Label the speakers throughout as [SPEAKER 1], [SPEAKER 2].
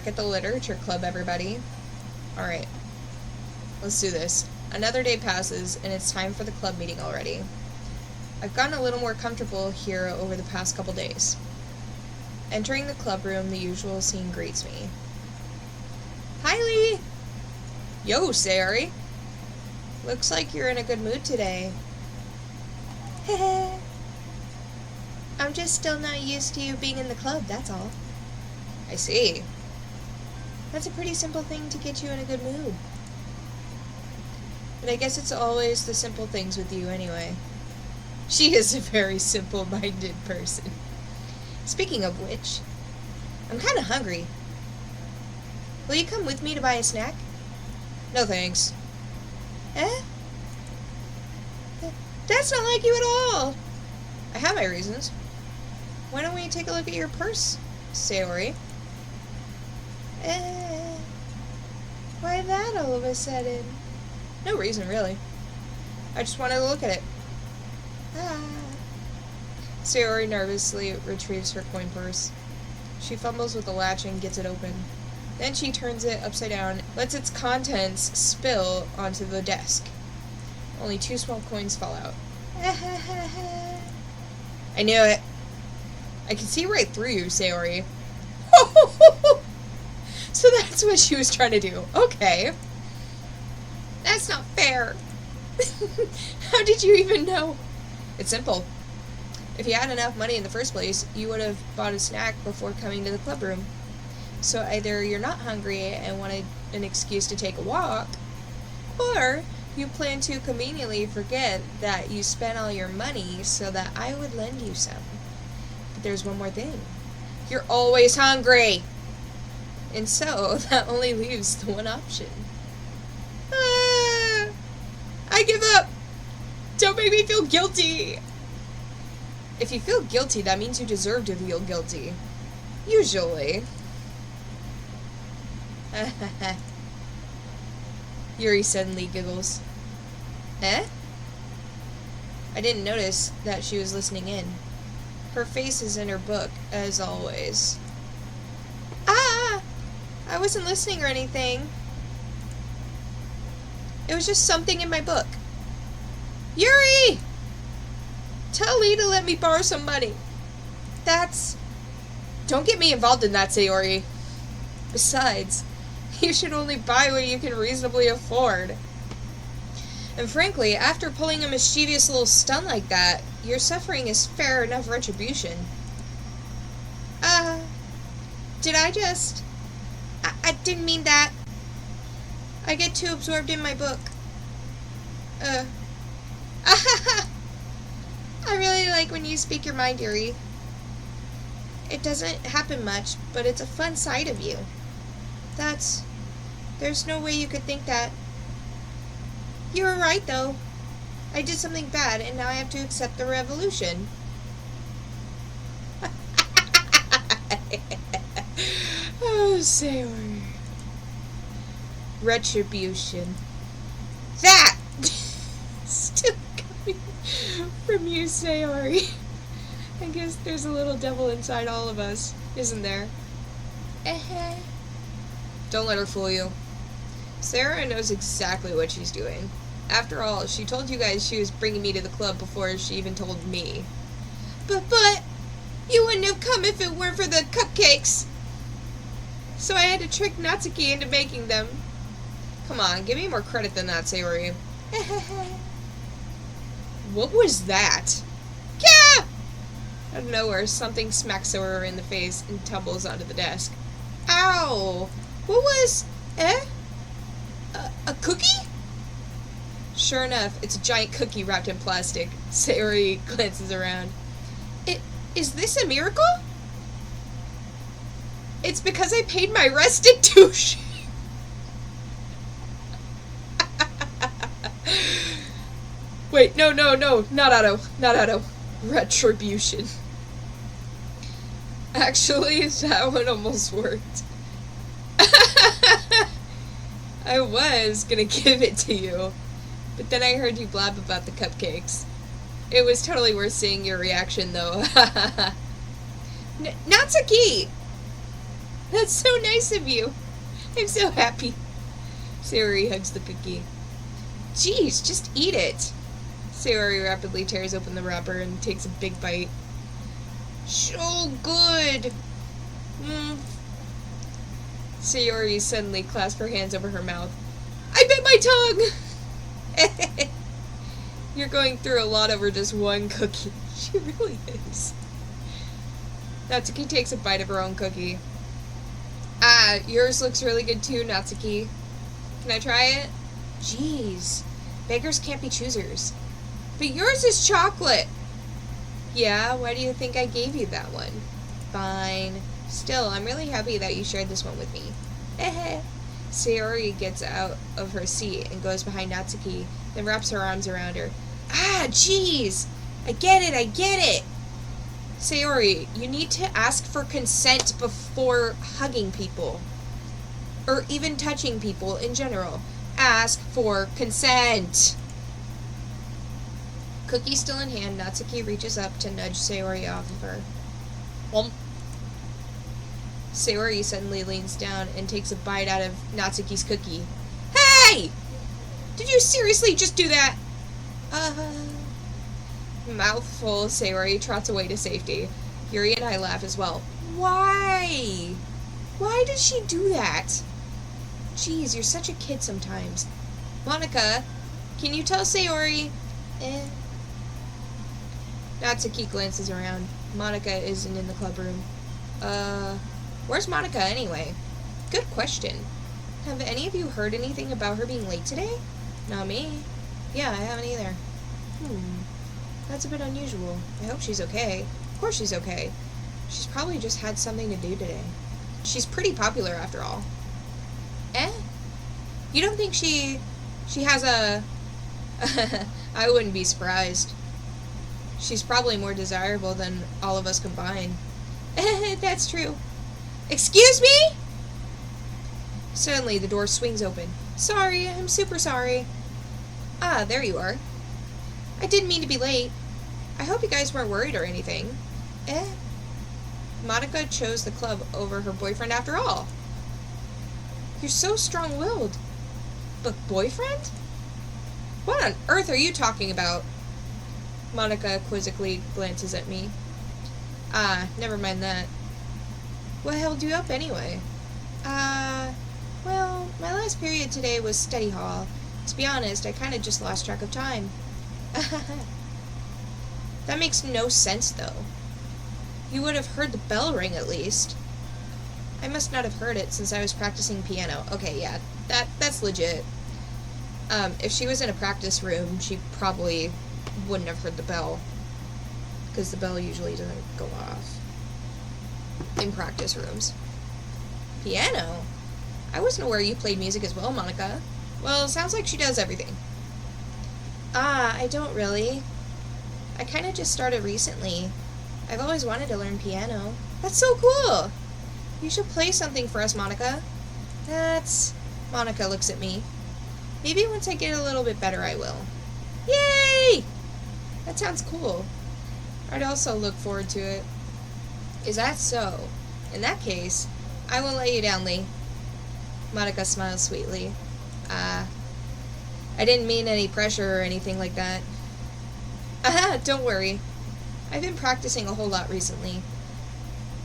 [SPEAKER 1] back at the literature club, everybody. Alright, let's do this. Another day passes, and it's time for the club meeting already. I've gotten a little more comfortable here over the past couple days. Entering the club room, the usual scene greets me. Hi, Lee! Yo, Sayori! Looks like you're in a good mood today. Heh. I'm just still not used to you being in the club, that's all. I see. That's a pretty simple thing to get you in a good mood. But I guess it's always the simple things with you anyway. She is a very simple-minded person. Speaking of which, I'm kind of hungry. Will you come with me to buy a snack? No thanks. Eh? That's not like you at all. I have my reasons. Why don't we take a look at your purse, Sayori? Why that all of a sudden? No reason, really. I just wanted to look at it. Sayori nervously retrieves her coin purse. She fumbles with the latch and gets it open. Then she turns it upside down, lets its contents spill onto the desk. Only 2 small coins fall out. I knew it. I can see right through you, Sayori. So that's what she was trying to do. Okay. That's not fair. How did you even know? It's simple. If you had enough money in the first place, you would have bought a snack before coming to the club room. So either you're not hungry and wanted an excuse to take a walk, or you plan to conveniently forget that you spent all your money so that I would lend you some. But there's one more thing. You're always hungry! And so, that only leaves the one option. I give up! Don't make me feel guilty! If you feel guilty, that means you deserve to feel guilty. Usually. Yuri suddenly giggles. Eh? I didn't notice that she was listening in. Her face is in her book, as always. I wasn't listening or anything. It was just something in my book. Yuri! Tell Lee to let me borrow some money. Don't get me involved in that, Sayori. Besides, you should only buy what you can reasonably afford. And frankly, after pulling a mischievous little stunt like that, your suffering is fair enough retribution. Did I just... I didn't mean that. I get too absorbed in my book. I really like when you speak your mind, Yuri. It doesn't happen much, but it's a fun side of you. There's no way you could think that. You were right, though. I did something bad, and now I have to accept the revolution. Oh, Sayori. Retribution. That! Still coming from you, Sayori. I guess there's a little devil inside all of us, isn't there? Don't let her fool you. Sarah knows exactly what she's doing. After all, she told you guys she was bringing me to the club before she even told me. But, you wouldn't have come if it weren't for the cupcakes. So I had to trick Natsuki into making them. Come on, give me more credit than that, Sayori. What was that? Yeah! Out of nowhere, something smacks Sayori in the face and tumbles onto the desk. Ow! What was... A cookie? Sure enough, it's a giant cookie wrapped in plastic. Sayori glances around. Is this a miracle? It's because I paid my restitution. Wait, no, not auto. Retribution. Actually, that one almost worked. I was gonna give it to you, but then I heard you blab about the cupcakes. It was totally worth seeing your reaction, though. Natsuki! That's so nice of you. I'm so happy. Sayori hugs the cookie. Jeez, just eat it. Sayori rapidly tears open the wrapper and takes a big bite. So good. Sayori suddenly clasped her hands over her mouth. I bit my tongue! You're going through a lot over just one cookie. She really is. Natsuki takes a bite of her own cookie. Ah, yours looks really good too, Natsuki. Can I try it? Jeez. Beggars can't be choosers. But yours is chocolate. Yeah, why do you think I gave you that one? Fine. Still, I'm really happy that you shared this one with me. Sayori gets out of her seat and goes behind Natsuki, then wraps her arms around her. Ah, jeez! I get it! Sayori, you need to ask for consent before hugging people. Or even touching people in general. Ask for consent! Cookie still in hand, Natsuki reaches up to nudge Sayori off of her. Sayori suddenly leans down and takes a bite out of Natsuki's cookie. Hey! Did you seriously just do that? Mouthful, Sayori trots away to safety. Yuri and I laugh as well. Why? Why does she do that? Jeez, you're such a kid sometimes. Monica, can you tell Sayori? Natsuki glances around. Monica isn't in the club room. Where's Monica anyway? Good question. Have any of you heard anything about her being late today? Not me. Yeah, I haven't either. That's a bit unusual. I hope she's okay. Of course she's okay. She's probably just had something to do today. She's pretty popular after all. You don't think she has a... I wouldn't be surprised. She's probably more desirable than all of us combined. That's true. Excuse me? Suddenly, the door swings open. Sorry, I'm super sorry. Ah, there you are. I didn't mean to be late. I hope you guys weren't worried or anything. Monica chose the club over her boyfriend after all. You're so strong-willed. But boyfriend? What on earth are you talking about? Monica quizzically glances at me. Ah, never mind that. What held you up anyway? Well, my last period today was study hall. To be honest, I kind of just lost track of time. That makes no sense, though. You would have heard the bell ring, at least. I must not have heard it since I was practicing piano. Okay, yeah, that's legit. If she was in a practice room, she probably wouldn't have heard the bell. Because the bell usually doesn't go off in practice rooms. Piano? I wasn't aware you played music as well, Monica. Well, sounds like she does everything. Ah, I don't really. I kind of just started recently. I've always wanted to learn piano. That's so cool! You should play something for us, Monica. Monica looks at me. Maybe once I get a little bit better, I will. Yay! That sounds cool. I'd also look forward to it. Is that so? In that case, I won't let you down, Lee. Monica smiles sweetly. I didn't mean any pressure or anything like that. Don't worry. I've been practicing a whole lot recently.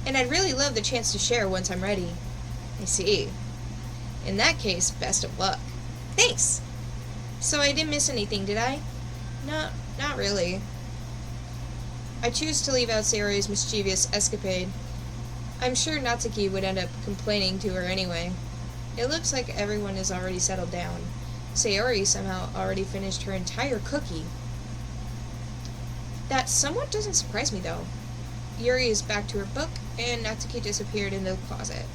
[SPEAKER 1] And I'd really love the chance to share once I'm ready. I see. In that case, best of luck. Thanks! So I didn't miss anything, did I? No, not really. I choose to leave out Sayori's mischievous escapade. I'm sure Natsuki would end up complaining to her anyway. It looks like everyone is already settled down. Sayori somehow already finished her entire cookie. That somewhat doesn't surprise me, though. Yuri is back to her book, and Natsuki disappeared into the closet.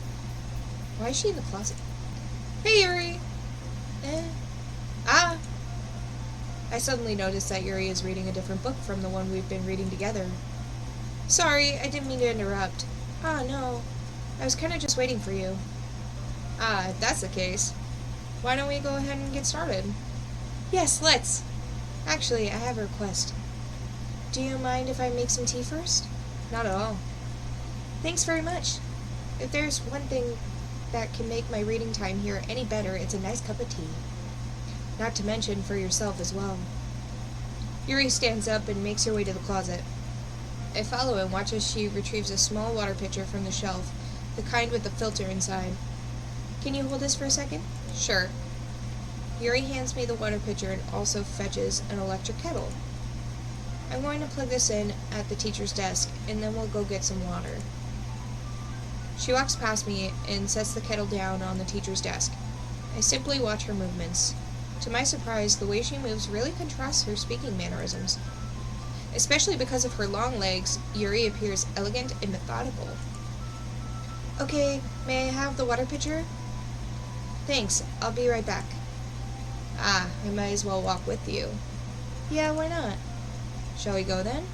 [SPEAKER 1] Why is she in the closet? Hey, Yuri! I suddenly noticed that Yuri is reading a different book from the one we've been reading together. Sorry, I didn't mean to interrupt. No. I was kind of just waiting for you. If that's the case, why don't we go ahead and get started? Yes, let's. Actually, I have a request. Do you mind if I make some tea first? Not at all. Thanks very much. If there's one thing that can make my reading time here any better, it's a nice cup of tea. Not to mention for yourself as well. Yuri stands up and makes her way to the closet. I follow and watch as she retrieves a small water pitcher from the shelf, the kind with the filter inside. Can you hold this for a second? Sure. Yuri hands me the water pitcher and also fetches an electric kettle. I'm going to plug this in at the teacher's desk, and then we'll go get some water. She walks past me and sets the kettle down on the teacher's desk. I simply watch her movements. To my surprise, the way she moves really contrasts her speaking mannerisms. Especially because of her long legs, Yuri appears elegant and methodical. Okay, may I have the water pitcher? Thanks, I'll be right back. Ah, I might as well walk with you. Yeah, why not? Shall we go then?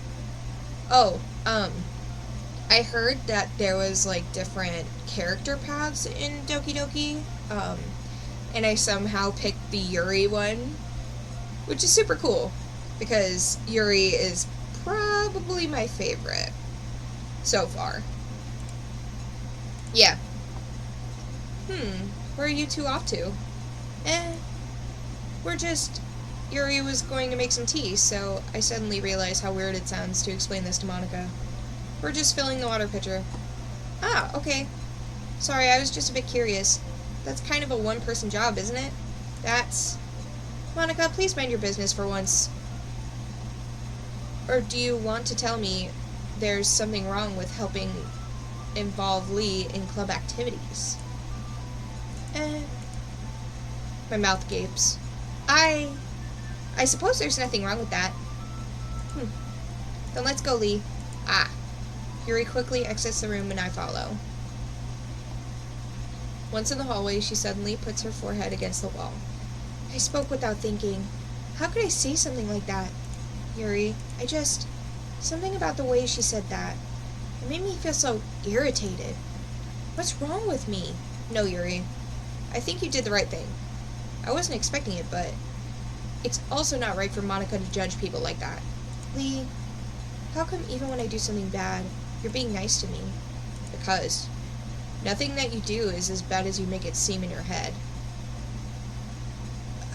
[SPEAKER 1] Oh, I heard that there was, like, different character paths in Doki Doki, and I somehow picked the Yuri one, which is super cool, because Yuri is probably my favorite so far. Yeah. Where are you two off to? We're just... Yuri was going to make some tea, so I suddenly realized how weird it sounds to explain this to Monica. We're just filling the water pitcher. Ah, okay. Sorry, I was just a bit curious. That's kind of a one-person job, isn't it? That's... Monica, please mind your business for once. Or do you want to tell me there's something wrong with helping involve Lee in club activities? My mouth gapes. I suppose there's nothing wrong with that. Then let's go, Lee. Ah. Yuri quickly exits the room and I follow. Once in the hallway, she suddenly puts her forehead against the wall. I spoke without thinking. How could I say something like that? Yuri, something about the way she said that. It made me feel so irritated. What's wrong with me? No, Yuri. I think you did the right thing. I wasn't expecting it, but it's also not right for Monica to judge people like that. Lee, how come even when I do something bad, you're being nice to me? Because nothing that you do is as bad as you make it seem in your head.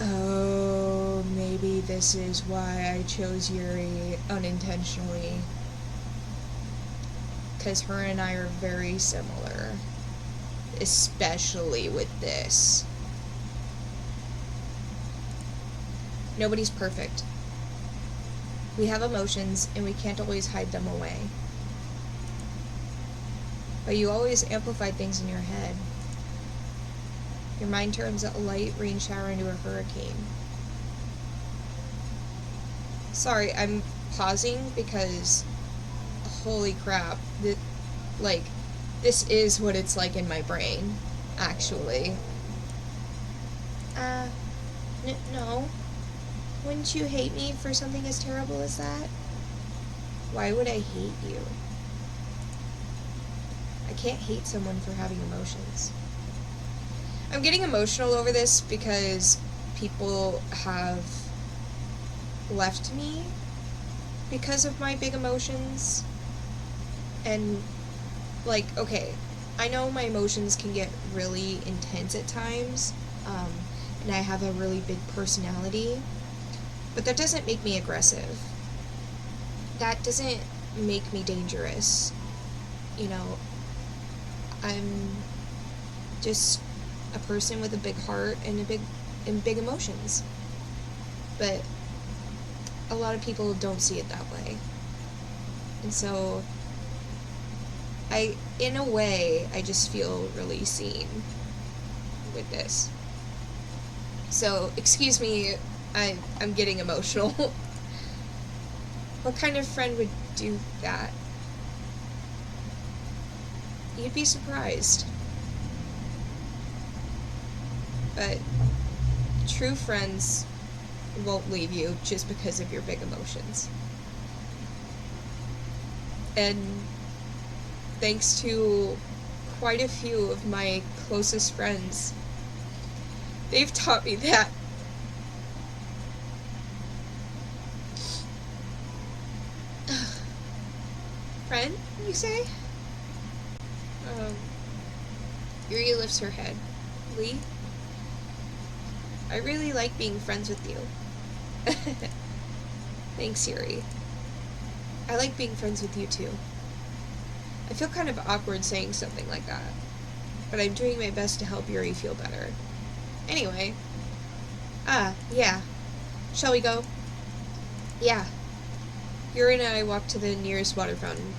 [SPEAKER 1] Oh, maybe this is why I chose Yuri unintentionally. Because her and I are very similar. Especially with this. Nobody's perfect. We have emotions, and we can't always hide them away. But you always amplify things in your head. Your mind turns a light rain shower into a hurricane. Sorry, I'm pausing because, holy crap, this is what it's like in my brain, actually. No. Wouldn't you hate me for something as terrible as that? Why would I hate you? I can't hate someone for having emotions. I'm getting emotional over this because people have left me because of my big emotions. And, okay, I know my emotions can get really intense at times, and I have a really big personality, but that doesn't make me aggressive. That doesn't make me dangerous. I'm just a person with a big heart and big emotions. But a lot of people don't see it that way. And so in a way, I just feel really seen with this. So, excuse me, I'm getting emotional. What kind of friend would do that? You'd be surprised. But true friends won't leave you just because of your big emotions. And thanks to quite a few of my closest friends, they've taught me that. Friend, you say? Yuri lifts her head. Lee? I really like being friends with you. Thanks, Yuri. I like being friends with you too. I feel kind of awkward saying something like that, but I'm doing my best to help Yuri feel better. Anyway. Yeah. Shall we go? Yeah. Yuri and I walk to the nearest water fountain.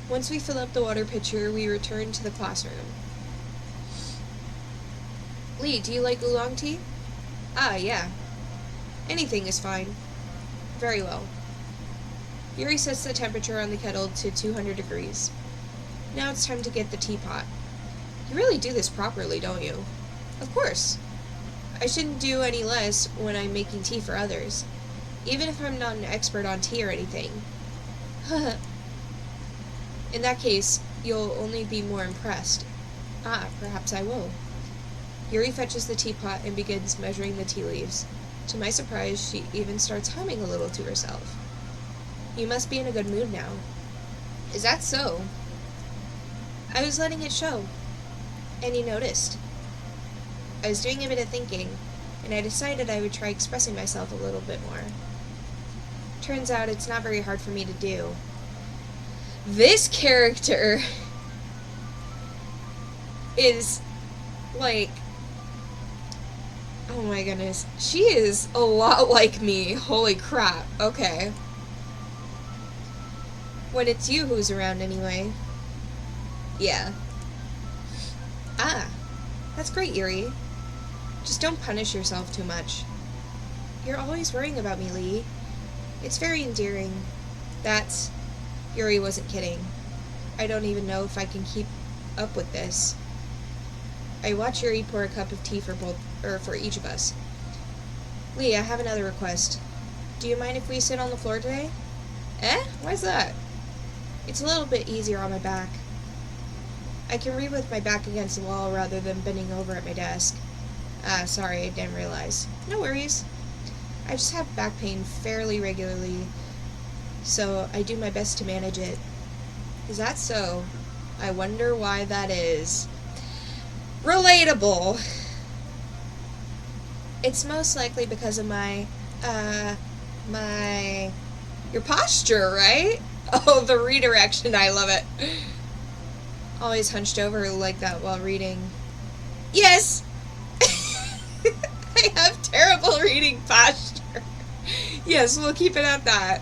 [SPEAKER 1] Once we fill up the water pitcher, we return to the classroom. Lee, do you like oolong tea? Yeah. Anything is fine. Very well. Yuri sets the temperature on the kettle to 200 degrees. Now it's time to get the teapot. You really do this properly, don't you? Of course. I shouldn't do any less when I'm making tea for others, even if I'm not an expert on tea or anything. In that case, you'll only be more impressed. Perhaps I will. Yuri fetches the teapot and begins measuring the tea leaves. To my surprise, she even starts humming a little to herself. You must be in a good mood now. Is that so? I was letting it show. And you noticed. I was doing a bit of thinking, and I decided I would try expressing myself a little bit more. Turns out it's not very hard for me to do. This character is, like, oh my goodness. She is a lot like me. Holy crap. Okay. When it's you who's around anyway. Yeah. That's great, Yuri. Just don't punish yourself too much. You're always worrying about me, Lee. It's very endearing. Yuri wasn't kidding. I don't even know if I can keep up with this. I watch Yuri pour a cup of tea for each of us. Lee, I have another request. Do you mind if we sit on the floor today? Why's that? It's a little bit easier on my back. I can read with my back against the wall rather than bending over at my desk. Sorry, I didn't realize. No worries. I just have back pain fairly regularly, so I do my best to manage it. Is that so? I wonder why that is. Relatable. It's most likely because of your posture, right? Oh, the redirection, I love it. Always hunched over like that while reading. Yes! I have terrible reading posture. Yes, we'll keep it at that.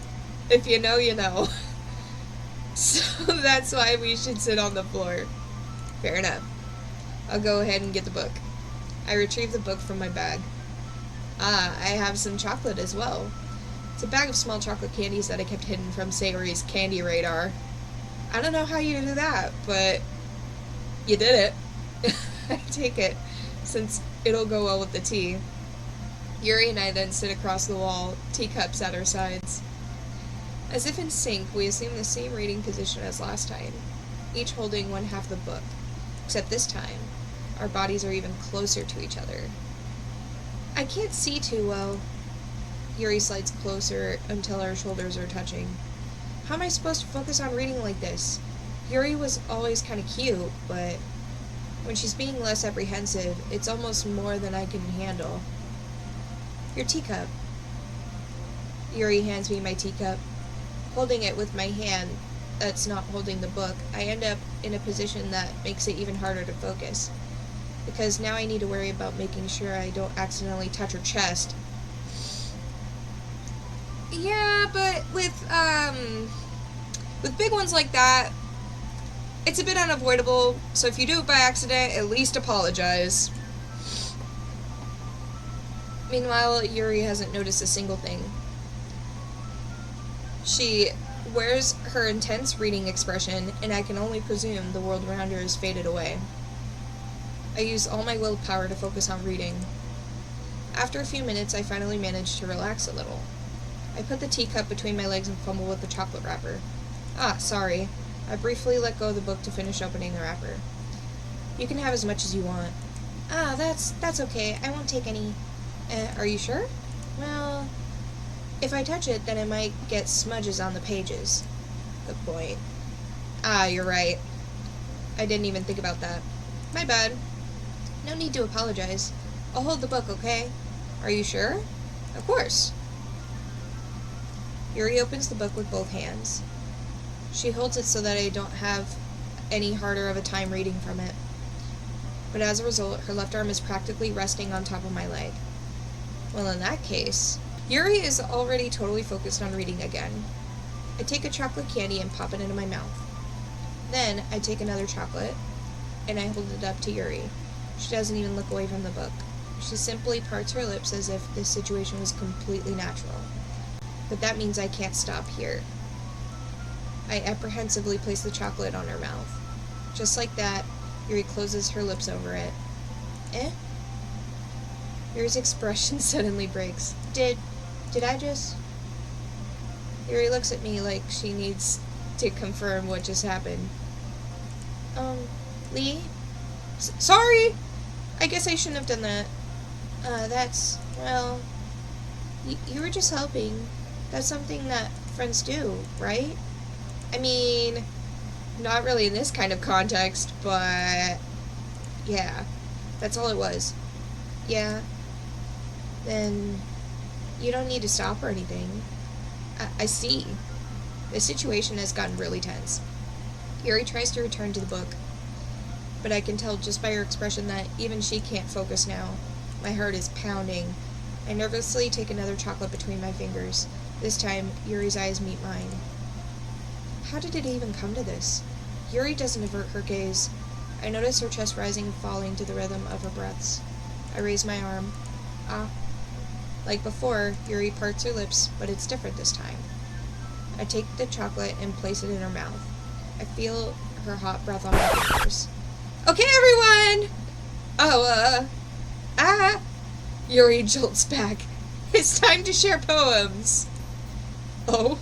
[SPEAKER 1] If you know, you know. So that's why we should sit on the floor. Fair enough. I'll go ahead and get the book. I retrieve the book from my bag. I have some chocolate as well. It's a bag of small chocolate candies that I kept hidden from Sayori's candy radar. I don't know how you do that, but you did it. I take it, since it'll go well with the tea. Yuri and I then sit across the wall, teacups at our sides. As if in sync, we assume the same reading position as last time, each holding one half of the book, except this time, our bodies are even closer to each other. I can't see too well. Yuri slides closer until our shoulders are touching. How am I supposed to focus on reading like this? Yuri was always kind of cute, but when she's being less apprehensive, it's almost more than I can handle. Your teacup. Yuri hands me my teacup. Holding it with my hand that's not holding the book, I end up in a position that makes it even harder to focus. Because now I need to worry about making sure I don't accidentally touch her chest. Yeah, but with big ones like that, it's a bit unavoidable, so if you do it by accident, at least apologize. Meanwhile, Yuri hasn't noticed a single thing. She wears her intense reading expression, and I can only presume the world around her has faded away. I use all my willpower to focus on reading. After a few minutes, I finally manage to relax a little. I put the teacup between my legs and fumble with the chocolate wrapper. Sorry. I briefly let go of the book to finish opening the wrapper. You can have as much as you want. That's okay. I won't take any. Are you sure? Well, if I touch it, then it might get smudges on the pages. Good point. You're right. I didn't even think about that. My bad. No need to apologize. I'll hold the book, okay? Are you sure? Of course. Yuri opens the book with both hands. She holds it so that I don't have any harder of a time reading from it. But as a result, her left arm is practically resting on top of my leg. Well, in that case, Yuri is already totally focused on reading again. I take a chocolate candy and pop it into my mouth. Then, I take another chocolate, and I hold it up to Yuri. She doesn't even look away from the book. She simply parts her lips as if this situation was completely natural. But that means I can't stop here. I apprehensively place the chocolate on her mouth. Just like that, Yuri closes her lips over it. Eh? Yuri's expression suddenly breaks. Did I just... Yuri looks at me like she needs to confirm what just happened. Lee? Sorry! I guess I shouldn't have done that. Well... You were just helping. That's something that friends do, right? I mean, not really in this kind of context, but... yeah, that's all it was. Yeah. Then you don't need to stop or anything. I see. The situation has gotten really tense. Yuri tries to return to the book, but I can tell just by her expression that even she can't focus now. My heart is pounding. I nervously take another chocolate between my fingers. This time, Yuri's eyes meet mine. How did it even come to this? Yuri doesn't avert her gaze. I notice her chest rising and falling to the rhythm of her breaths. I raise my arm. Ah. Like before, Yuri parts her lips, but it's different this time. I take the chocolate and place it in her mouth. I feel her hot breath on my fingers. Okay, everyone! Yuri jolts back. It's time to share poems. Oh.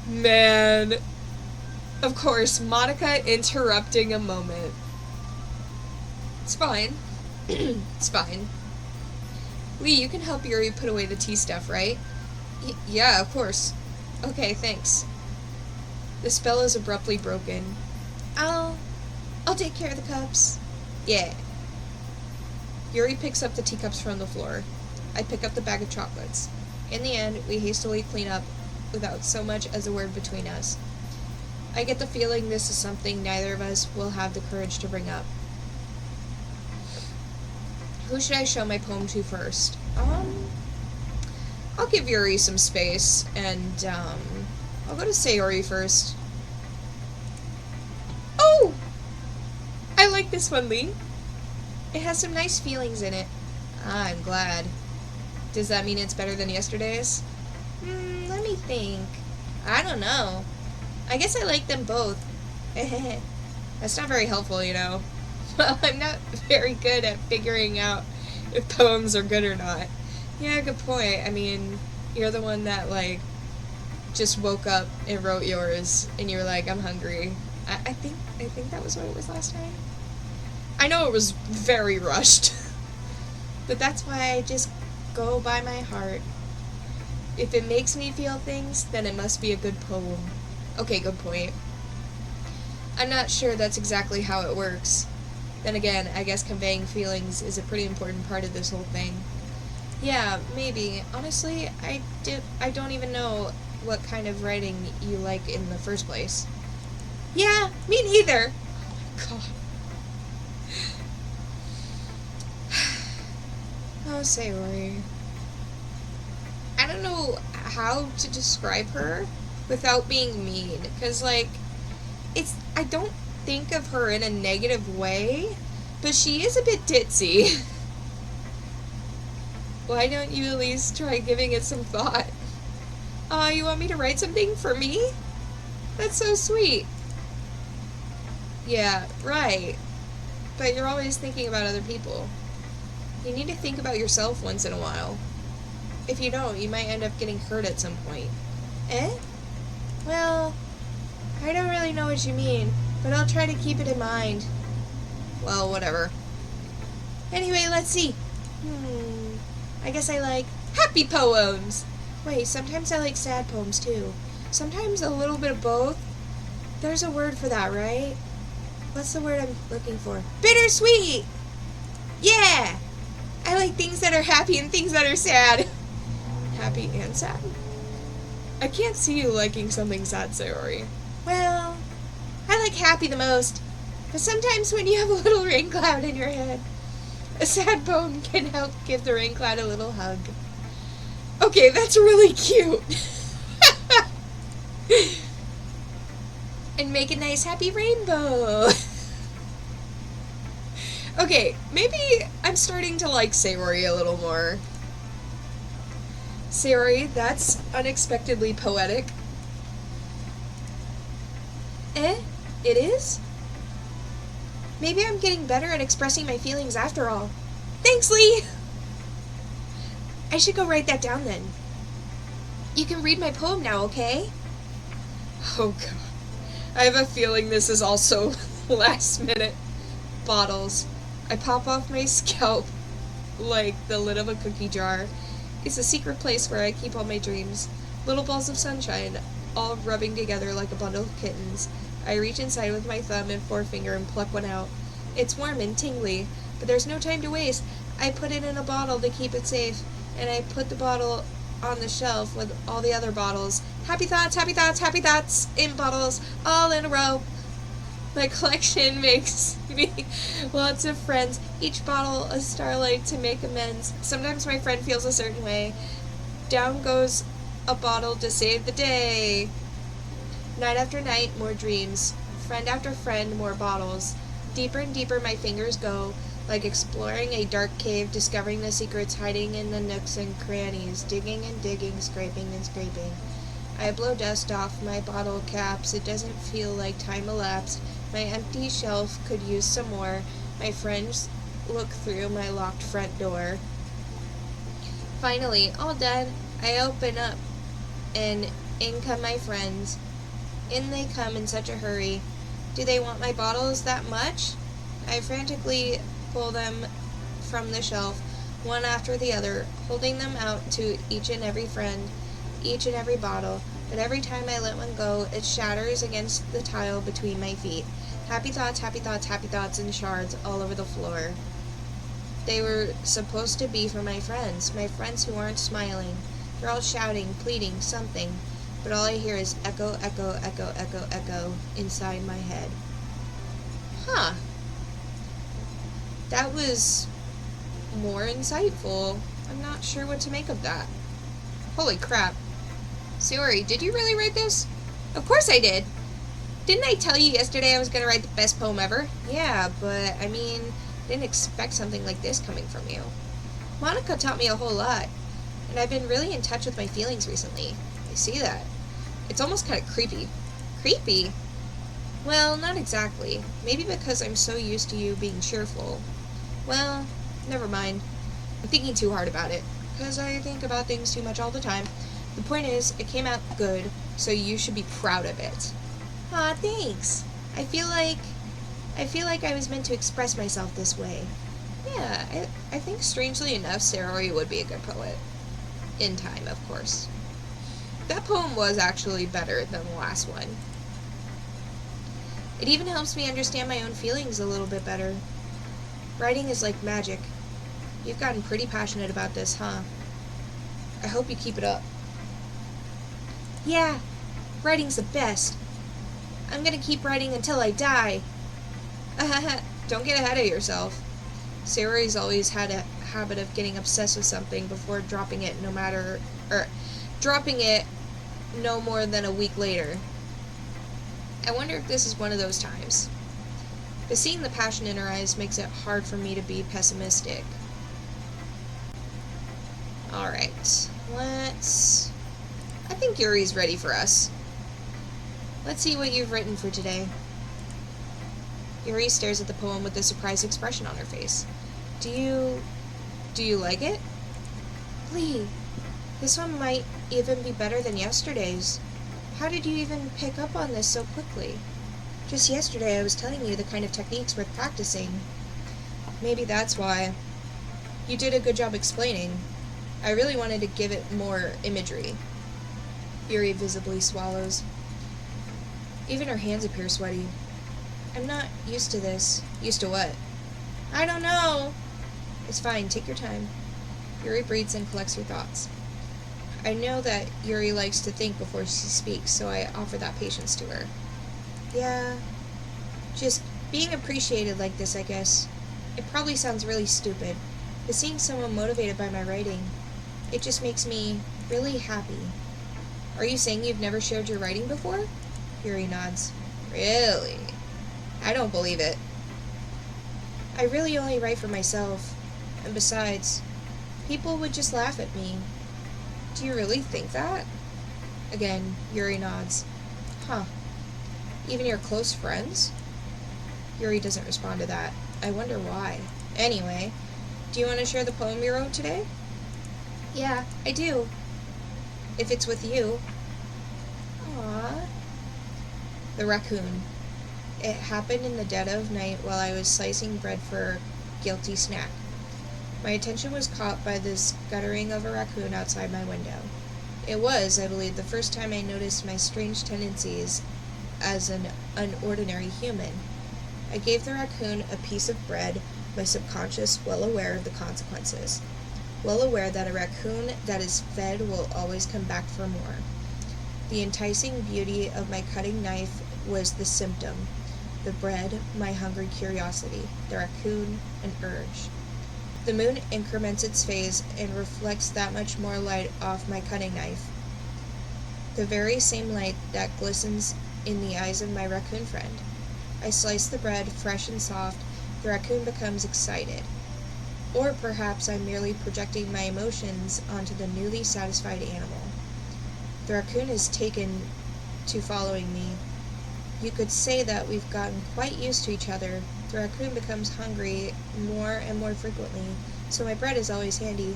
[SPEAKER 1] Man. Of course, Monica interrupting a moment. It's fine. It's fine. Lee, you can help Yuri put away the tea stuff, right? Yeah, of course. Okay, thanks. The spell is abruptly broken. I'll take care of the cups. Yeah. Yuri picks up the teacups from the floor. I pick up the bag of chocolates. In the end, we hastily clean up without so much as a word between us. I get the feeling this is something neither of us will have the courage to bring up. Who should I show my poem to first? I'll give Yuri some space, and, I'll go to Sayori first. Oh! I like this one, Lee. It has some nice feelings in it. I'm glad. Does that mean it's better than yesterday's? Let me think. I don't know. I guess I like them both. That's not very helpful, you know. Well, I'm not very good at figuring out if poems are good or not. Yeah, good point. I mean, you're the one that, like, just woke up and wrote yours, and you were like, I'm hungry. I think that was what it was last time. I know it was very rushed. But that's why I just go by my heart. If it makes me feel things, then it must be a good poem. Okay, good point. I'm not sure that's exactly how it works. Then again, I guess conveying feelings is a pretty important part of this whole thing. Yeah, maybe. Honestly, I don't even know what kind of writing you like in the first place. Yeah, me neither. Oh my god. Oh, Sayori. I don't know how to describe her without being mean. Because, like, I don't think of her in a negative way, but she is a bit ditzy. Why don't you at least try giving it some thought? You want me to write something for me? That's so sweet. Yeah, right. But you're always thinking about other people. You need to think about yourself once in a while. If you don't, you might end up getting hurt at some point. Eh? Well, I don't really know what you mean, but I'll try to keep it in mind. Well, whatever. Anyway, let's see. I guess I like happy poems. Wait, sometimes I like sad poems too. Sometimes a little bit of both. There's a word for that, right? What's the word I'm looking for? Bittersweet! Yeah! I like things that are happy and things that are sad. Happy and sad? I can't see you liking something sad, Sayori. Well, I like happy the most. But sometimes when you have a little rain cloud in your head, a sad poem can help give the rain cloud a little hug. Okay, that's really cute. And make a nice happy rainbow. Okay, maybe I'm starting to like Sayori a little more. Sayori, that's unexpectedly poetic. It is? Maybe I'm getting better at expressing my feelings after all. Thanks, Lee! I should go write that down then. You can read my poem now, okay? Oh god. I have a feeling this is also last minute. Bottles. I pop off my scalp like the lid of a cookie jar. It's a secret place where I keep all my dreams. Little balls of sunshine, all rubbing together like a bundle of kittens. I reach inside with my thumb and forefinger and pluck one out. It's warm and tingly, but there's no time to waste. I put it in a bottle to keep it safe, and I put the bottle on the shelf with all the other bottles. Happy thoughts, happy thoughts, happy thoughts, in bottles, all in a row. My collection makes me lots of friends, each bottle a starlight to make amends. Sometimes my friend feels a certain way. Down goes a bottle to save the day. Night after night, more dreams. Friend after friend, more bottles. Deeper and deeper my fingers go, like exploring a dark cave, discovering the secrets hiding in the nooks and crannies, digging and digging, scraping and scraping. I blow dust off my bottle caps. It doesn't feel like time elapsed. My empty shelf could use some more. My friends look through my locked front door. Finally, all done, I open up, and in come my friends. In they come in such a hurry. Do they want my bottles that much? I frantically pull them from the shelf, one after the other, holding them out to each and every friend, each and every bottle, but every time I let one go, it shatters against the tile between my feet. Happy thoughts, happy thoughts, happy thoughts in shards all over the floor. They were supposed to be for my friends who aren't smiling. They're all shouting, pleading, something, but all I hear is echo, echo, echo, echo, echo inside my head. Huh. That was more insightful. I'm not sure what to make of that. Holy crap. Sayori, did you really write this? Of course I did. Didn't I tell you yesterday I was going to write the best poem ever? Yeah, but, I mean, didn't expect something like this coming from you. Monica taught me a whole lot, and I've been really in touch with my feelings recently. I see that. It's almost kind of creepy. Creepy? Well, not exactly. Maybe because I'm so used to you being cheerful. Well, never mind. I'm thinking too hard about it, because I think about things too much all the time. The point is, it came out good, so you should be proud of it. Aw, thanks. I feel like I was meant to express myself this way. Yeah, I think strangely enough, Sayori would be a good poet. In time, of course. That poem was actually better than the last one. It even helps me understand my own feelings a little bit better. Writing is like magic. You've gotten pretty passionate about this, huh? I hope you keep it up. Yeah, writing's the best. I'm gonna keep writing until I die. Don't get ahead of yourself. Sayori's always had a habit of getting obsessed with something before dropping it dropping it no more than a week later. I wonder if this is one of those times. But seeing the passion in her eyes makes it hard for me to be pessimistic. Alright, I think Yuri's ready for us. Let's see what you've written for today. Yuri stares at the poem with a surprised expression on her face. Do you like it? Lee, this one might even be better than yesterday's. How did you even pick up on this so quickly? Just yesterday I was telling you the kind of techniques worth practicing. Maybe that's why. You did a good job explaining. I really wanted to give it more imagery. Yuri visibly swallows. Even her hands appear sweaty. I'm not used to this. Used to what? I don't know. It's fine. Take your time. Yuri breathes and collects her thoughts. I know that Yuri likes to think before she speaks, so I offer that patience to her. Yeah, just being appreciated like this, I guess. It probably sounds really stupid, but seeing someone motivated by my writing, it just makes me really happy. Are you saying you've never shared your writing before? Yuri nods. Really? I don't believe it. I really only write for myself. And besides, people would just laugh at me. Do you really think that? Again, Yuri nods. Huh. Even your close friends? Yuri doesn't respond to that. I wonder why. Anyway, do you want to share the poem you wrote today? Yeah, I do. If it's with you. Aww. The raccoon. It happened in the dead of night while I was slicing bread for a guilty snack. My attention was caught by the scuttering of a raccoon outside my window. It was, I believe, the first time I noticed my strange tendencies as an unordinary human. I gave the raccoon a piece of bread, my subconscious well aware of the consequences. Well aware that a raccoon that is fed will always come back for more. The enticing beauty of my cutting knife was the symptom. The bread, my hungry curiosity. The raccoon, an urge. The moon increments its phase and reflects that much more light off my cutting knife. The very same light that glistens in the eyes of my raccoon friend. I slice the bread, fresh and soft. The raccoon becomes excited. Or perhaps I'm merely projecting my emotions onto the newly satisfied animal. The raccoon is taken to following me. You could say that we've gotten quite used to each other. The raccoon becomes hungry more and more frequently, so my bread is always handy.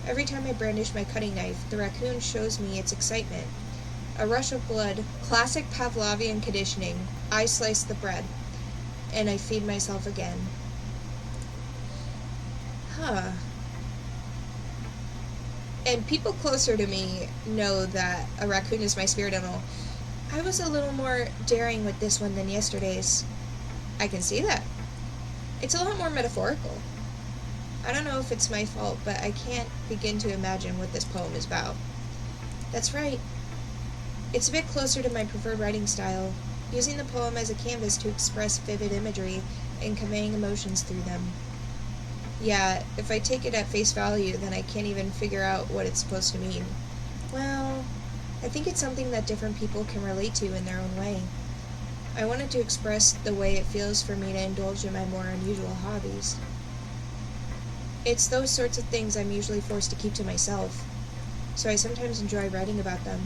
[SPEAKER 1] Every time I brandish my cutting knife, the raccoon shows me its excitement. A rush of blood, classic Pavlovian conditioning. I slice the bread, and I feed myself again. Huh. And people closer to me know that a raccoon is my spirit animal. I was a little more daring with this one than yesterday's. I can see that. It's a lot more metaphorical. I don't know if it's my fault, but I can't begin to imagine what this poem is about. That's right. It's a bit closer to my preferred writing style, using the poem as a canvas to express vivid imagery and conveying emotions through them. Yeah, if I take it at face value, then I can't even figure out what it's supposed to mean. Well, I think it's something that different people can relate to in their own way. I wanted to express the way it feels for me to indulge in my more unusual hobbies. It's those sorts of things I'm usually forced to keep to myself, so I sometimes enjoy writing about them.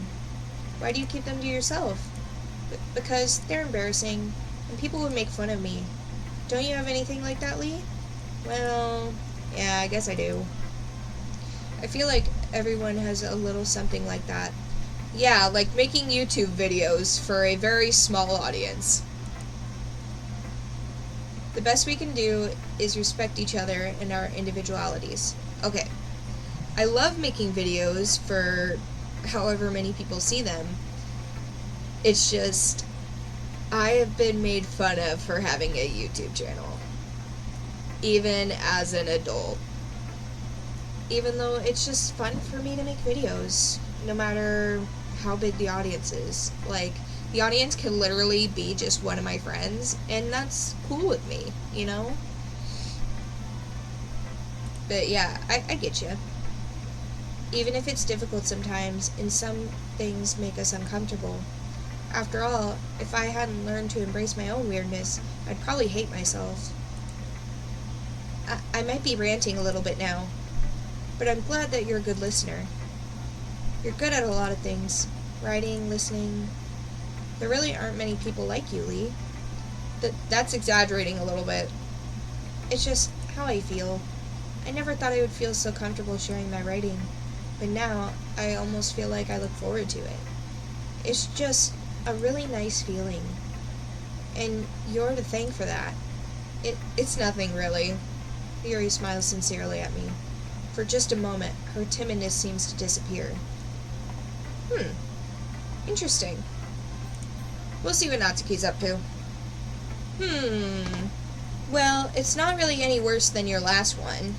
[SPEAKER 1] Why do you keep them to yourself? Because they're embarrassing, and people would make fun of me. Don't you have anything like that, Lee? Well, yeah, I guess I do. I feel like everyone has a little something like that. Yeah, like making YouTube videos for a very small audience. The best we can do is respect each other and our individualities. Okay, I love making videos for however many people see them. It's just, I have been made fun of for having a YouTube channel. Even as an adult. Even though it's just fun for me to make videos, no matter how big the audience is. Like, the audience can literally be just one of my friends, and that's cool with me, you know? But yeah, I get you. Even if it's difficult sometimes, and some things make us uncomfortable. After all, if I hadn't learned to embrace my own weirdness, I'd probably hate myself. I might be ranting a little bit now, but I'm glad that you're a good listener. You're good at a lot of things. Writing, listening. There really aren't many people like you, Lee. That's exaggerating a little bit. It's just how I feel. I never thought I would feel so comfortable sharing my writing, but now I almost feel like I look forward to it. It's just a really nice feeling, and you're to thank for that. It's nothing, really. Yuri smiles sincerely at me. For just a moment, her timidness seems to disappear. Interesting. We'll see what Natsuki's up to. Well, it's not really any worse than your last one.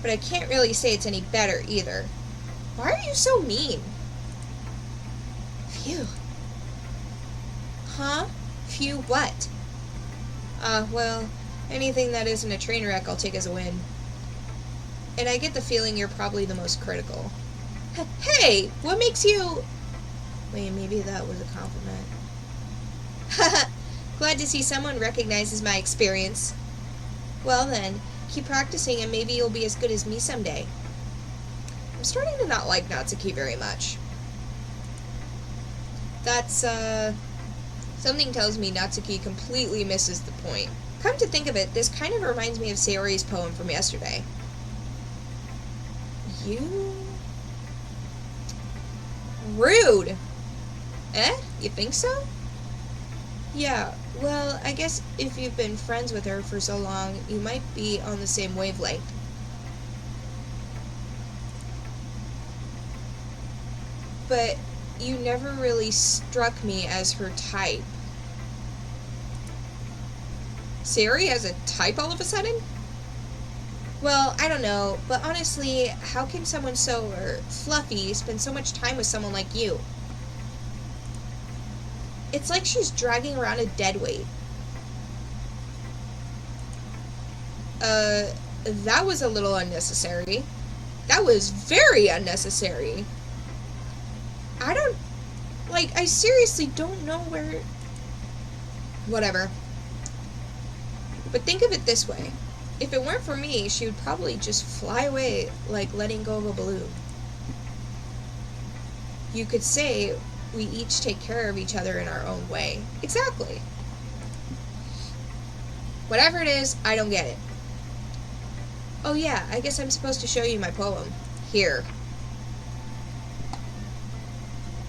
[SPEAKER 1] But I can't really say it's any better either. Why are you so mean? Phew. Huh? Phew what? Well, anything that isn't a train wreck I'll take as a win. And I get the feeling you're probably the most critical. Hey! What makes you... Wait, maybe that was a compliment. Haha! Glad to see someone recognizes my experience. Well then, keep practicing and maybe you'll be as good as me someday. I'm starting to not like Natsuki very much. That's, something tells me Natsuki completely misses the point. Come to think of it, this kind of reminds me of Sayori's poem from yesterday. You... Rude! Eh? You think so? Yeah, well, I guess if you've been friends with her for so long, you might be on the same wavelength. But you never really struck me as her type. Sayori has a type all of a sudden? Well, I don't know, but honestly, how can someone so fluffy spend so much time with someone like you? It's like she's dragging around a dead weight. That was a little unnecessary. That was very unnecessary. I seriously don't know where... Whatever. But think of it this way. If it weren't for me, she would probably just fly away like letting go of a balloon. You could say we each take care of each other in our own way. Exactly. Whatever it is, I don't get it. Oh yeah, I guess I'm supposed to show you my poem. Here.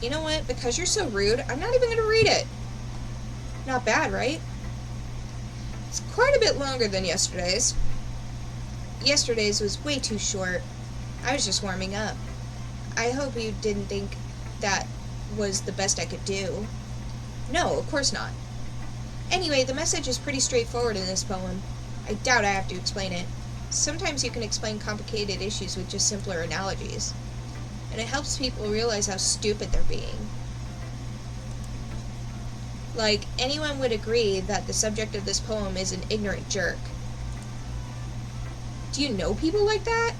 [SPEAKER 1] You know what? Because you're so rude, I'm not even going to read it. Not bad, right? It's quite a bit longer than yesterday's. Yesterday's was way too short. I was just warming up. I hope you didn't think that was the best I could do. No, of course not. Anyway, the message is pretty straightforward in this poem. I doubt I have to explain it. Sometimes you can explain complicated issues with just simpler analogies. And it helps people realize how stupid they're being. Like, anyone would agree that the subject of this poem is an ignorant jerk. Do you know people like that?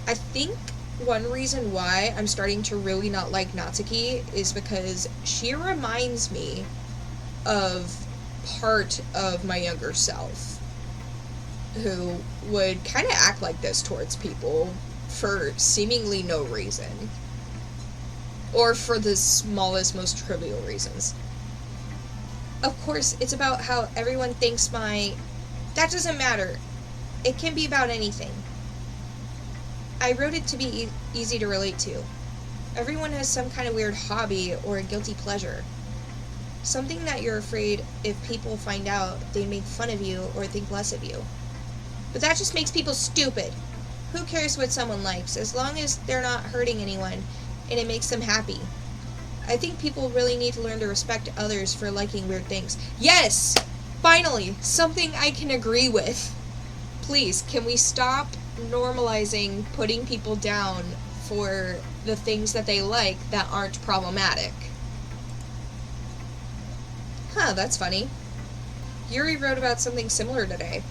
[SPEAKER 1] I think one reason why I'm starting to really not like Natsuki is because she reminds me of part of my younger self who would kind of act like this towards people for seemingly no reason. Or for the smallest, most trivial reasons. Of course, it's about how everyone thinks That doesn't matter. It can be about anything. I wrote it to be easy to relate to. Everyone has some kind of weird hobby or a guilty pleasure. Something that you're afraid if people find out, they make fun of you or think less of you. But that just makes people stupid. Who cares what someone likes, as long as they're not hurting anyone and it makes them happy. I think people really need to learn to respect others for liking weird things. Yes! Finally! Something I can agree with. Please, can we stop normalizing putting people down for the things that they like that aren't problematic? Huh, that's funny. Yuri wrote about something similar today.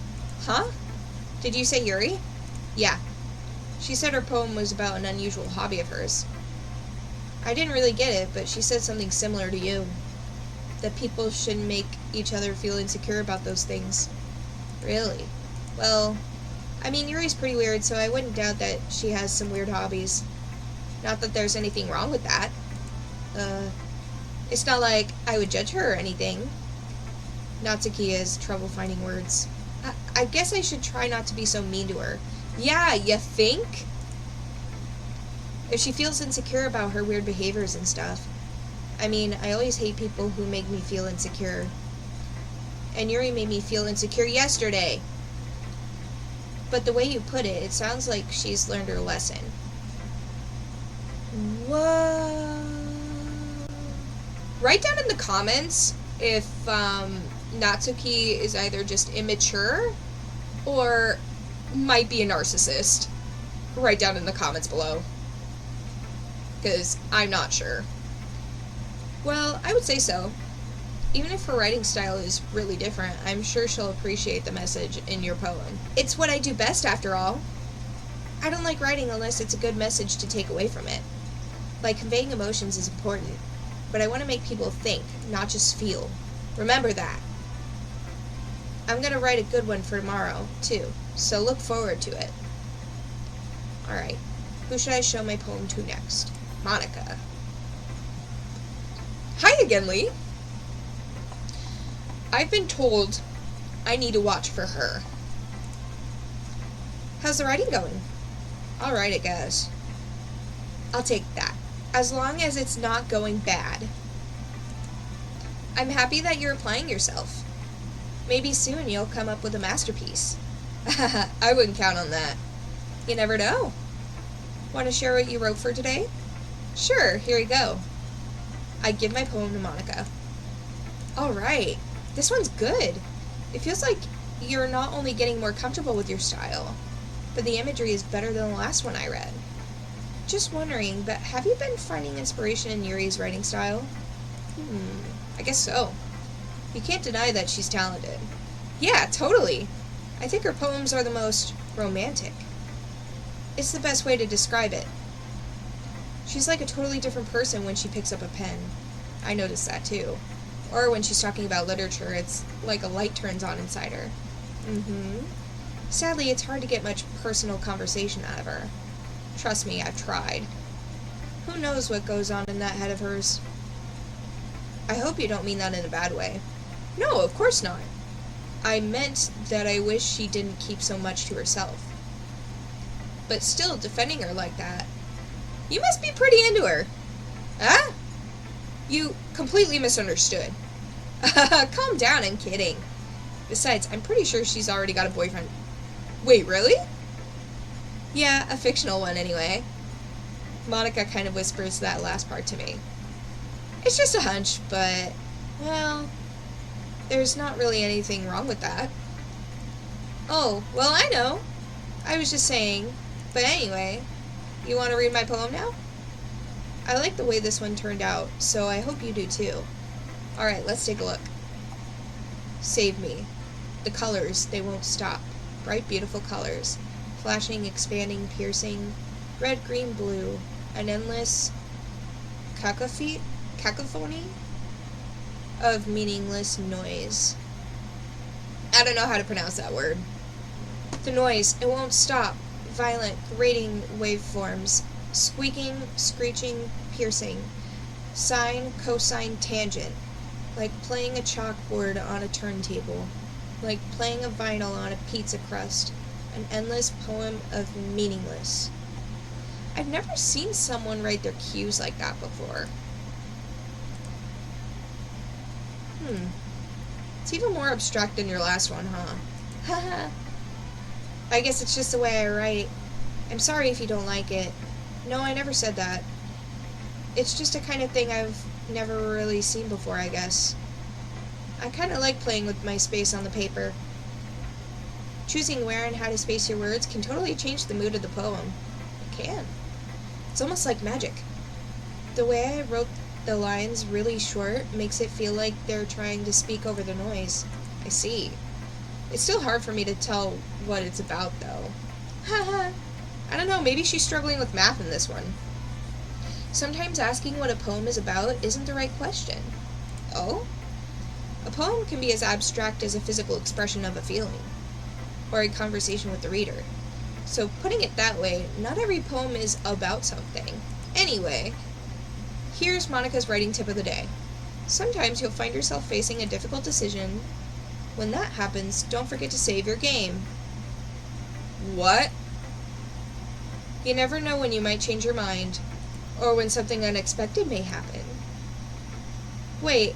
[SPEAKER 1] Huh? Did you say Yuri? Yeah. She said her poem was about an unusual hobby of hers. I didn't really get it, but she said something similar to you. That people shouldn't make each other feel insecure about those things. Really? Well, I mean, Yuri's pretty weird, so I wouldn't doubt that she has some weird hobbies. Not that there's anything wrong with that. It's not like I would judge her or anything. Natsuki has trouble finding words. I guess I should try not to be so mean to her. Yeah, you think? If she feels insecure about her weird behaviors and stuff. I mean, I always hate people who make me feel insecure. And Yuri made me feel insecure yesterday. But the way you put it, it sounds like she's learned her lesson. Whoa. Write down in the comments if Natsuki is either just immature or might be a narcissist. Write down in the comments below, because I'm not sure. Well, I would say so. Even if her writing style is really different, I'm sure she'll appreciate the message in your poem. It's what I do best, after all. I don't like writing unless it's a good message to take away from it. Like, conveying emotions is important, but I want to make people think, not just feel. Remember that. I'm going to write a good one for tomorrow, too, so look forward to it. Alright, who should I show my poem to next? Monika. Hi again, Lee. I've been told I need to watch for her. How's the writing going? Alright, I guess. I'll take that, as long as it's not going bad. I'm happy that you're applying yourself. Maybe soon you'll come up with a masterpiece. I wouldn't count on that. You never know. Want to share what you wrote for today? Sure, here you go. I give my poem to Monika. Alright, this one's good. It feels like you're not only getting more comfortable with your style, but the imagery is better than the last one I read. Just wondering, but have you been finding inspiration in Yuri's writing style? I guess so. You can't deny that she's talented. Yeah, totally. I think her poems are the most romantic. It's the best way to describe it. She's like a totally different person when she picks up a pen. I noticed that too. Or when she's talking about literature, it's like a light turns on inside her. Sadly, it's hard to get much personal conversation out of her. Trust me, I've tried. Who knows what goes on in that head of hers? I hope you don't mean that in a bad way. No, of course not. I meant that I wish she didn't keep so much to herself. But still, defending her like that. You must be pretty into her. Huh? You completely misunderstood. Calm down, I'm kidding. Besides, I'm pretty sure she's already got a boyfriend. Wait, really? Yeah, a fictional one anyway. Monika kind of whispers that last part to me. It's just a hunch, but, well, there's not really anything wrong with that. Oh, well, I know. I was just saying. But anyway, you want to read my poem now? I like the way this one turned out, so I hope you do too. Alright, let's take a look. Save me. The colors, they won't stop. Bright, beautiful colors. Flashing, expanding, piercing. Red, green, blue. An endless cacophony of meaningless noise. I don't know how to pronounce that word. The noise, it won't stop. Violent, grating waveforms. Squeaking, screeching, piercing. Sine, cosine, tangent. Like playing a chalkboard on a turntable. Like playing a vinyl on a pizza crust. An endless poem of meaningless. I've never seen someone write their cues like that before. It's even more abstract than your last one, huh? Haha. I guess it's just the way I write. I'm sorry if you don't like it. No, I never said that. It's just a kind of thing I've never really seen before, I guess. I kind of like playing with my space on the paper. Choosing where and how to space your words can totally change the mood of the poem. It can. It's almost like magic. The way I wrote the lines really short makes it feel like they're trying to speak over the noise. I see. It's still hard for me to tell what it's about, though. Haha. I don't know, maybe she's struggling with math in this one. Sometimes asking what a poem is about isn't the right question. Oh? A poem can be as abstract as a physical expression of a feeling, or a conversation with the reader. So putting it that way, not every poem is about something. Anyway, here's Monika's writing tip of the day. Sometimes you'll find yourself facing a difficult decision. When that happens, don't forget to save your game. What? You never know when you might change your mind, or when something unexpected may happen. Wait,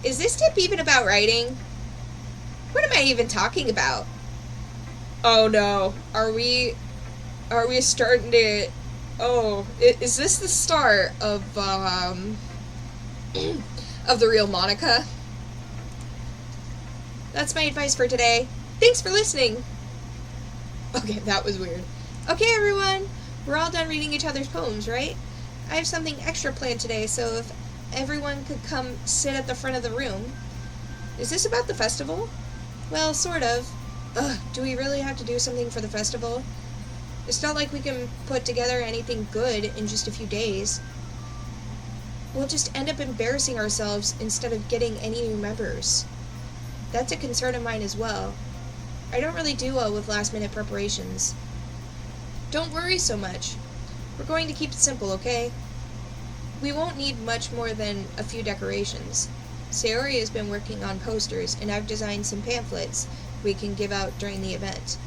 [SPEAKER 1] is this tip even about writing? What am I even talking about? Oh no, are we starting to, is this the start of, of the real Monika? That's my advice for today. Thanks for listening. Okay, that was weird. Okay, everyone. We're all done reading each other's poems, right? I have something extra planned today, so if everyone could come sit at the front of the room. Is this about the festival? Well, sort of. Ugh, do we really have to do something for the festival? It's not like we can put together anything good in just a few days. We'll just end up embarrassing ourselves instead of getting any new members. That's a concern of mine as well. I don't really do well with last-minute preparations. Don't worry so much. We're going to keep it simple, okay? We won't need much more than a few decorations. Sayori has been working on posters, and I've designed some pamphlets we can give out during the event.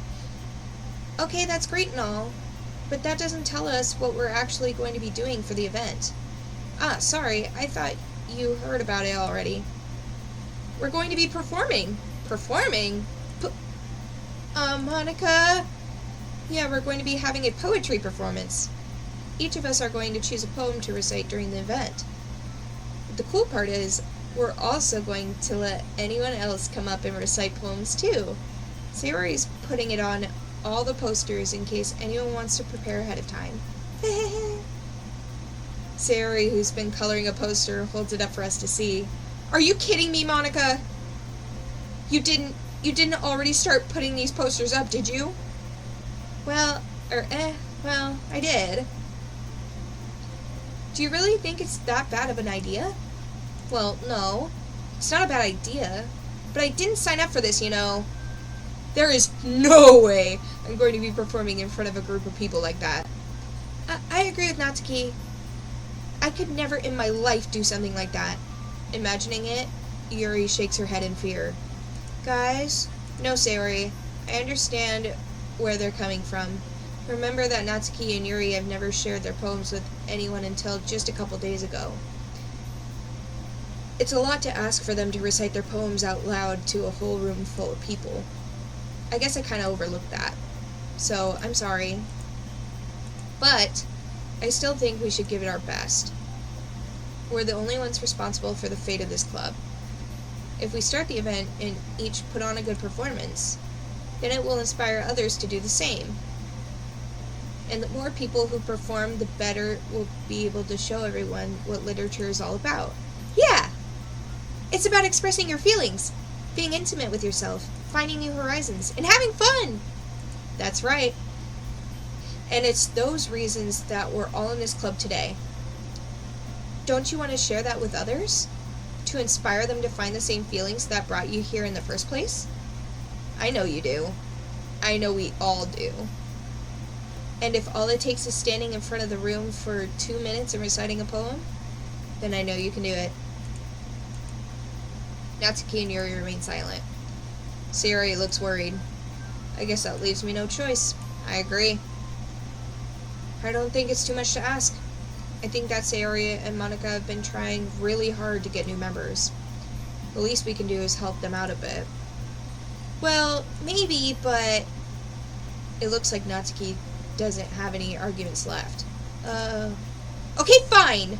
[SPEAKER 1] Okay, that's great and all, but that doesn't tell us what we're actually going to be doing for the event. Ah, sorry, I thought you heard about it already. We're going to be performing. Performing? Monica? Yeah, we're going to be having a poetry performance. Each of us are going to choose a poem to recite during the event. But the cool part is, we're also going to let anyone else come up and recite poems too. Sayori's putting it on all the posters in case anyone wants to prepare ahead of time. Sayori, who's been coloring a poster, holds it up for us to see. Are you kidding me, Monica? You didn't already start putting these posters up, did you? Well, I did. Do you really think it's that bad of an idea? Well, no. It's not a bad idea. But I didn't sign up for this, you know. There is no way I'm going to be performing in front of a group of people like that. I agree with Natsuki. I could never in my life do something like that. Imagining it, Yuri shakes her head in fear. Guys? No, Sayori. I understand where they're coming from. Remember that Natsuki and Yuri have never shared their poems with anyone until just a couple days ago. It's a lot to ask for them to recite their poems out loud to a whole room full of people. I guess I kind of overlooked that. So, I'm sorry. But, I still think we should give it our best. We're the only ones responsible for the fate of this club. If we start the event and each put on a good performance, then it will inspire others to do the same. And the more people who perform, the better we'll be able to show everyone what literature is all about. Yeah! It's about expressing your feelings, being intimate with yourself, finding new horizons, and having fun! That's right. And it's those reasons that we're all in this club today. Don't you want to share that with others? To inspire them to find the same feelings that brought you here in the first place? I know you do. I know we all do. And if all it takes is standing in front of the room for 2 minutes and reciting a poem, then I know you can do it. Natsuki and Yuri remain silent. Sayori looks worried. I guess that leaves me no choice. I agree. I don't think it's too much to ask. I think that Sayori and Monica have been trying really hard to get new members. The least we can do is help them out a bit. Well, maybe, but it looks like Natsuki doesn't have any arguments left. Okay, fine.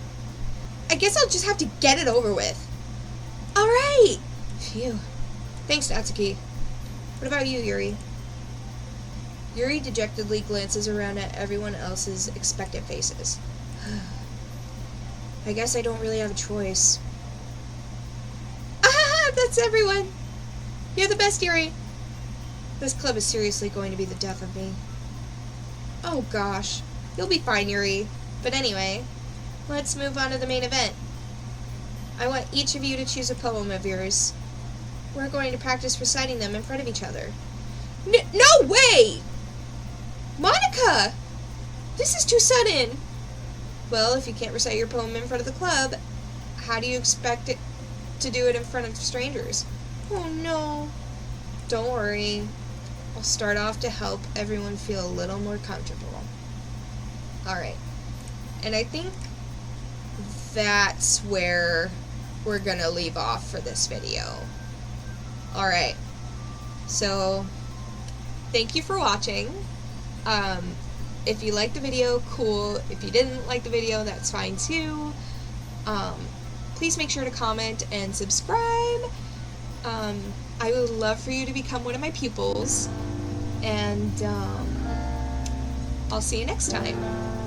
[SPEAKER 1] I guess I'll just have to get it over with. Alright! Phew. Thanks, Natsuki. What about you, Yuri? Yuri dejectedly glances around at everyone else's expectant faces. I guess I don't really have a choice. Ah, that's everyone! You're the best, Yuri! This club is seriously going to be the death of me. Oh gosh. You'll be fine, Yuri. But anyway, let's move on to the main event. I want each of you to choose a poem of yours. We're going to practice reciting them in front of each other. No way! Monica! This is too sudden! Well, if you can't recite your poem in front of the club, how do you expect it to do it in front of strangers? Oh no. Don't worry. I'll start off to help everyone feel a little more comfortable. Alright. And I think that's where we're gonna leave off for this video. Alright. So, thank you for watching. If you liked the video, cool. If you didn't like the video, that's fine too. Please make sure to comment and subscribe. I would love for you to become one of my pupils, and I'll see you next time.